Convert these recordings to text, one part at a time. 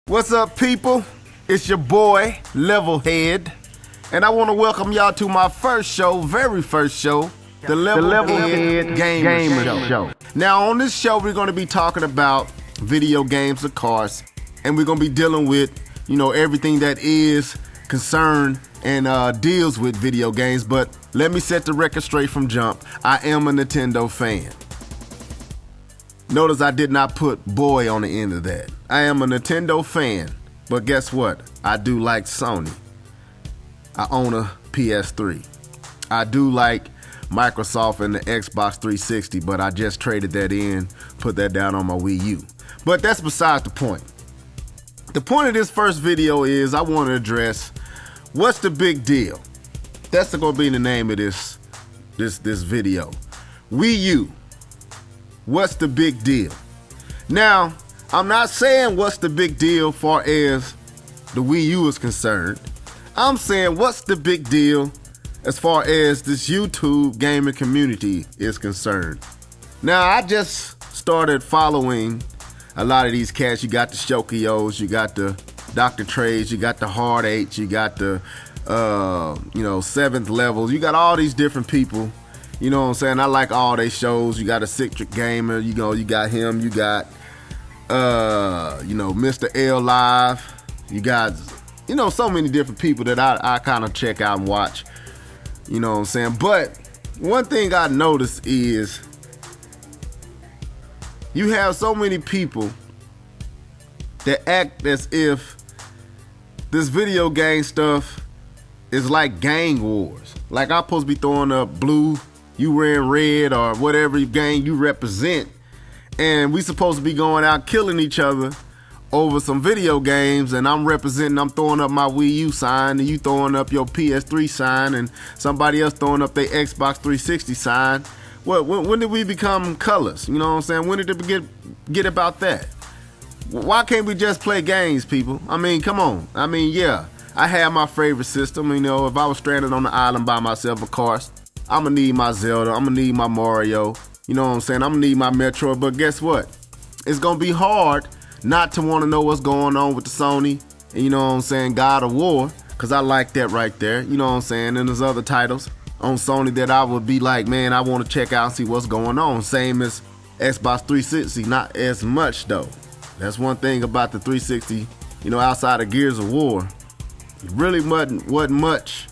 What's up, people? It's your boy, Levelhead, and I want to welcome y'all to my first show, very first show, the Levelhead Gamer Show. Now, on this show, we're going to be talking about video games, of course, and we're going to be dealing with, everything that is concerned and deals with video games. But let me set the record straight from jump. I am a Nintendo fan. Notice I did not put boy on the end of that. I am a Nintendo fan, but guess what? I do like Sony. I own a PS3. I do like Microsoft and the Xbox 360, but I just traded that in, put that down on my Wii U. But that's besides the point. The point of this first video is I want to address what's the big deal. That's going to be the name of this video. Wii U. What's the big deal? Now, I'm not saying what's the big deal far as the Wii U is concerned. I'm saying what's the big deal as far as this YouTube gaming community is concerned. Now, I just started following a lot of these cats. You got the Shokios, you got the Dr. Trey's, you got the Hard Eights, you got the, seventh levels. You got all these different people. You know what I'm saying? I like all they shows. You got a Citric Gamer, you got him, you got, Mr. L Live. You got, so many different people that I kind of check out and watch. You know what I'm saying? But one thing I noticed is you have so many people that act as if this video game stuff is like gang wars. Like I'm supposed to be throwing up blue, you wearing red, or whatever gang you represent, and we supposed to be going out killing each other over some video games, and I'm throwing up my Wii U sign, and you throwing up your PS3 sign, and somebody else throwing up their Xbox 360 sign. When did we become colors? You know what I'm saying? When did it get about that? Why can't we just play games, people? I mean, come on. I mean, yeah, I have my favorite system. If I was stranded on the island by myself, of course, I'm going to need my Zelda. I'm going to need my Mario. You know what I'm saying? I'm going to need my Metroid. But guess what? It's going to be hard not to want to know what's going on with the Sony and, God of War. Because I like that right there. You know what I'm saying? And there's other titles on Sony that I would be like, man, I want to check out and see what's going on. Same as Xbox 360. Not as much, though. That's one thing about the 360, outside of Gears of War. It really wasn't much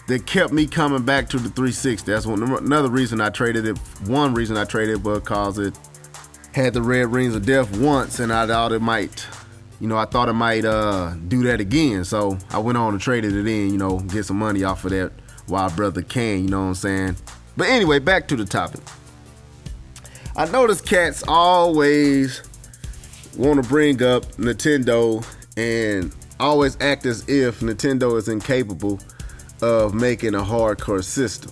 that kept me coming back to the 360. That's another reason I traded it. One reason I traded it was because it had the red rings of death once, and I thought it might, do that again. So I went on and traded it in, get some money off of that while brother can, you know what I'm saying? But anyway, back to the topic. I notice cats always want to bring up Nintendo and always act as if Nintendo is incapable of making a hardcore system.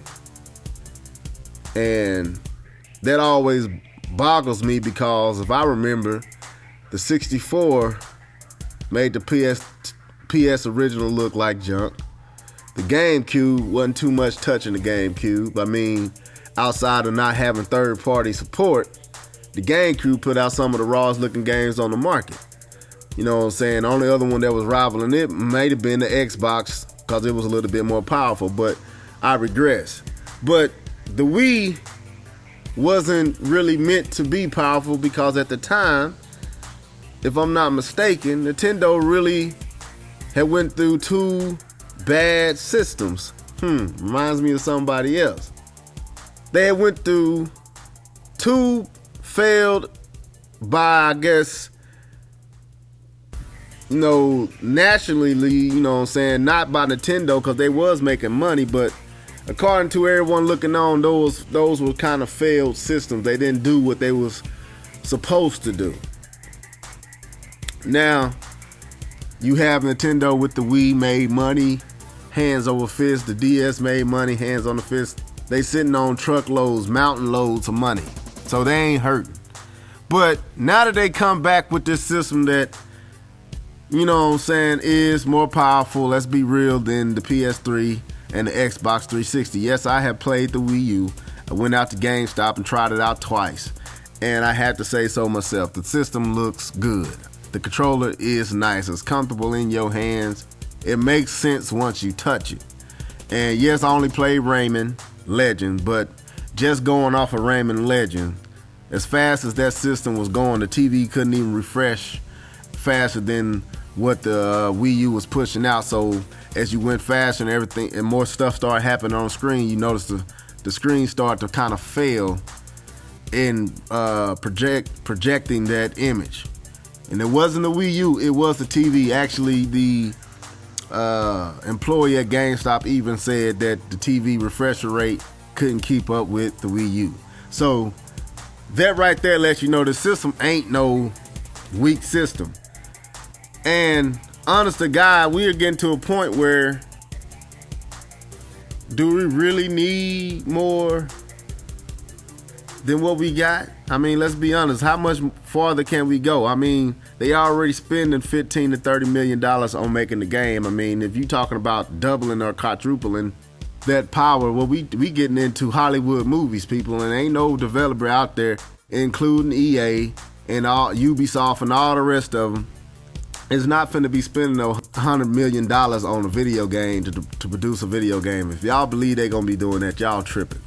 And that always boggles me because if I remember, the 64 made the PS original look like junk. The GameCube wasn't too much touching the GameCube. I mean, outside of not having third-party support, the GameCube put out some of the rawest looking games on the market. You know what I'm saying? The only other one that was rivaling it might have been the Xbox because it was a little bit more powerful, but I regress. But the Wii wasn't really meant to be powerful because at the time, if I'm not mistaken, Nintendo really had went through two bad systems. Reminds me of somebody else. They had went through two failed by, I guess, nationally, not by Nintendo because they was making money, but according to everyone looking on, those were kind of failed systems. They didn't do what they was supposed to do. Now, you have Nintendo with the Wii made money, hands over fist. The DS made money, hands on the fist. They sitting on truckloads, mountain loads of money. So they ain't hurting. But now that they come back with this system that, is more powerful, let's be real, than the PS3 and the Xbox 360. Yes, I have played the Wii U. I went out to GameStop and tried it out twice. And I had to say so myself. The system looks good. The controller is nice. It's comfortable in your hands. It makes sense once you touch it. And yes, I only played Rayman Legends, but just going off of Rayman Legends, as fast as that system was going, the TV couldn't even refresh faster than what the Wii U was pushing out. So as you went faster and everything, and more stuff started happening on screen, you notice the screen started to kind of fail in projecting that image. And it wasn't the Wii U, it was the TV. Actually, the employee at GameStop even said that the TV refresher rate couldn't keep up with the Wii U. So that right there lets you know the system ain't no weak system. And honest to God, we are getting to a point where, do we really need more than what we got? I mean, let's be honest. How much farther can we go? I mean, they already spending $15 to $30 million on making the game. I mean, if you're talking about doubling or quadrupling that power, well, we getting into Hollywood movies, people, and ain't no developer out there, including EA and all Ubisoft and all the rest of them, is not finna be spending no $100 million on a video game to produce a video game. If y'all believe they gonna be doing that, y'all tripping.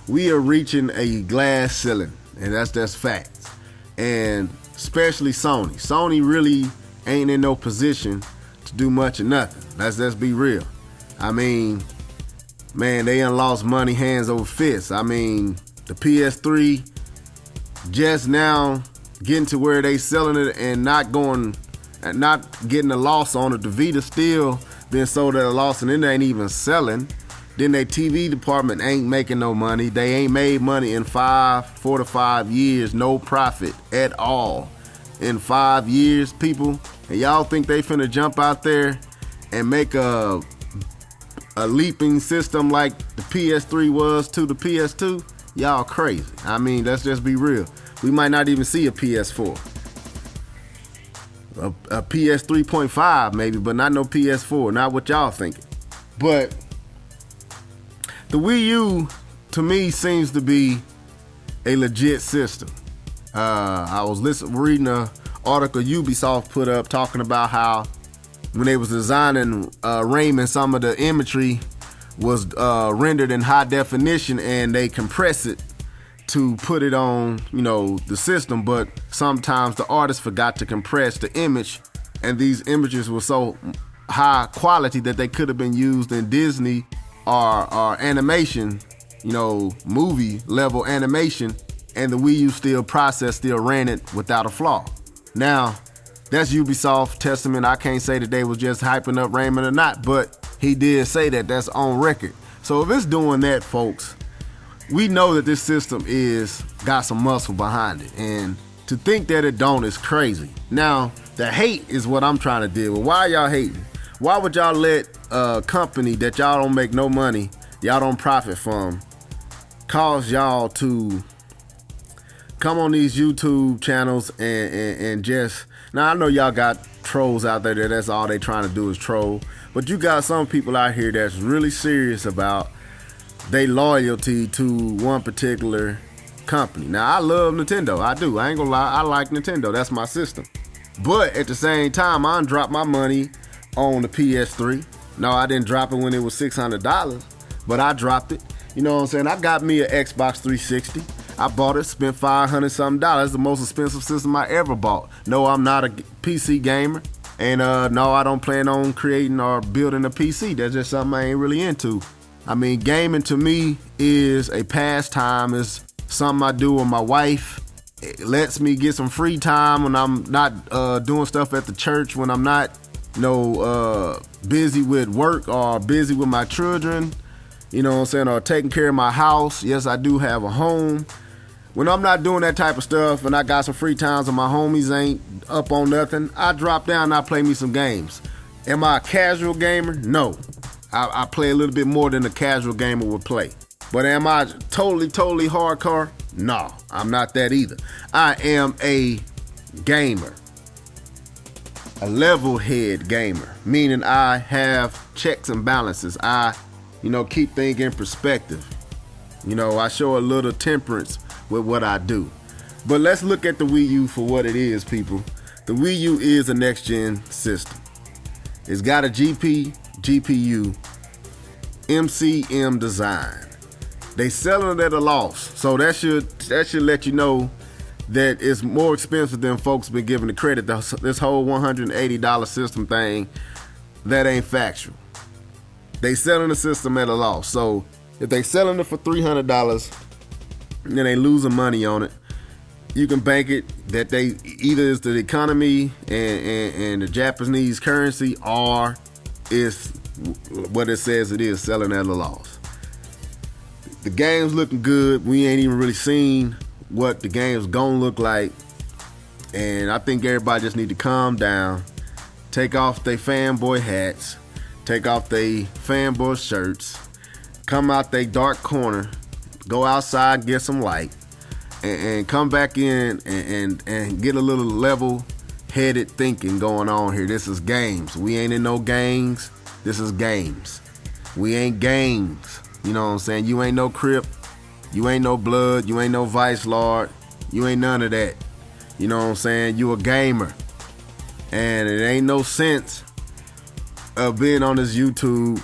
We are reaching a glass ceiling, and that's facts. And especially Sony. Sony really ain't in no position to do much of nothing. Let's be real. I mean, man, they done lost money hands over fists. I mean, the PS3 just now getting to where they selling it and not getting a loss on it. The Vita still being sold at a loss, and then they ain't even selling. Then their TV department ain't making no money. They ain't made money in 4 to 5 years. No profit at all in 5 years, people. And y'all think they finna jump out there and make a leaping system like the PS3 was to the PS2? Y'all crazy. I mean, let's just be real. We might not even see a PS4. A PS 3.5 maybe, but not no PS4. Not what y'all thinking. But the Wii U, to me, seems to be a legit system. I was reading an article Ubisoft put up talking about how when they was designing Rayman, some of the imagery was rendered in high definition, and they compress it to put it on, the system. But sometimes the artist forgot to compress the image, and these images were so high quality that they could have been used in Disney or animation, movie level animation, and the Wii U still ran it without a flaw. Now, that's Ubisoft testament. I can't say that they was just hyping up Rayman or not, but he did say that. That's on record. So if it's doing that, folks, we know that this system got some muscle behind it, and to think that it don't is crazy. Now, the hate is what I'm trying to deal with. Why y'all hating? Why would y'all let a company that y'all don't make no money, y'all don't profit from, cause y'all to come on these YouTube channels and just, now I know y'all got trolls out there that's all they trying to do is troll, but you got some people out here that's really serious about they loyalty to one particular company. Now, I love Nintendo. I do. I ain't gonna lie. I like Nintendo. That's my system. But at the same time, I done dropped my money on the PS3. No, I didn't drop it when it was $600, but I dropped it. You know what I'm saying? I got me an Xbox 360. I bought it, spent $500 something. The most expensive system I ever bought. No, I'm not a PC gamer. And no, I don't plan on creating or building a PC. That's just something I ain't really into. I mean, gaming to me is a pastime. It's something I do with my wife. It lets me get some free time when I'm not doing stuff at the church, when I'm not, busy with work or busy with my children, or taking care of my house. Yes, I do have a home. When I'm not doing that type of stuff and I got some free times and my homies ain't up on nothing, I drop down and I play me some games. Am I a casual gamer? No. I play a little bit more than a casual gamer would play. But am I totally hardcore? No, I'm not that either. I am a gamer. A level head gamer, meaning I have checks and balances. I, keep things in perspective. I show a little temperance with what I do. But let's look at the Wii U for what it is, people. The Wii U is a next gen system. It's got a GPU, MCM design. They selling it at a loss, so that should let you know that it's more expensive than folks been giving the credit. This whole $180 system thing, that ain't factual. They selling the system at a loss. So if they selling it for $300, then they losing money on it. You can bank it that they either is the economy and the Japanese currency, or it's what it says it is, selling at a loss. The game's looking good. We ain't even really seen what the game's gonna look like, and I think everybody just need to calm down, take off their fanboy hats, take off their fanboy shirts, come out their dark corner, go outside, get some light, and come back in and get a little level-headed thinking going on here. This is games. We ain't in no gangs. This is games. We ain't gangs. You know what I'm saying? You ain't no Crip. You ain't no Blood. You ain't no Vice Lord. You ain't none of that. You know what I'm saying? You a gamer. And it ain't no sense of being on this YouTube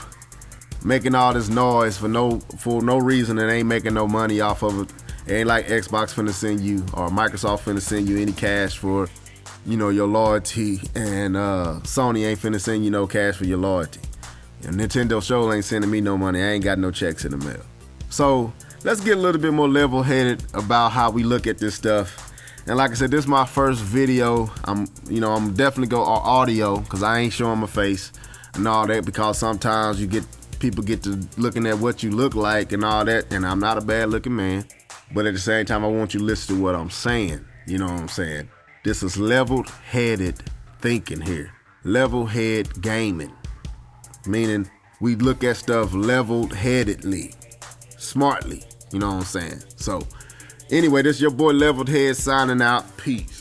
making all this noise for no reason and ain't making no money off of it. It ain't like Xbox finna send you or Microsoft finna send you any cash for, your loyalty, and Sony ain't finna send you no cash for your loyalty. And Nintendo sure ain't sending me no money. I ain't got no checks in the mail. So let's get a little bit more level-headed about how we look at this stuff. And like I said, this is my first video. I'm definitely go audio because I ain't showing my face and all that, because sometimes people get to looking at what you look like and all that, and I'm not a bad-looking man. But at the same time, I want you to listen to what I'm saying. You know what I'm saying? This is level-headed thinking here. Level-head gaming. Meaning we look at stuff level-headedly, smartly. You know what I'm saying? So anyway, this is your boy Leveled Head signing out. Peace.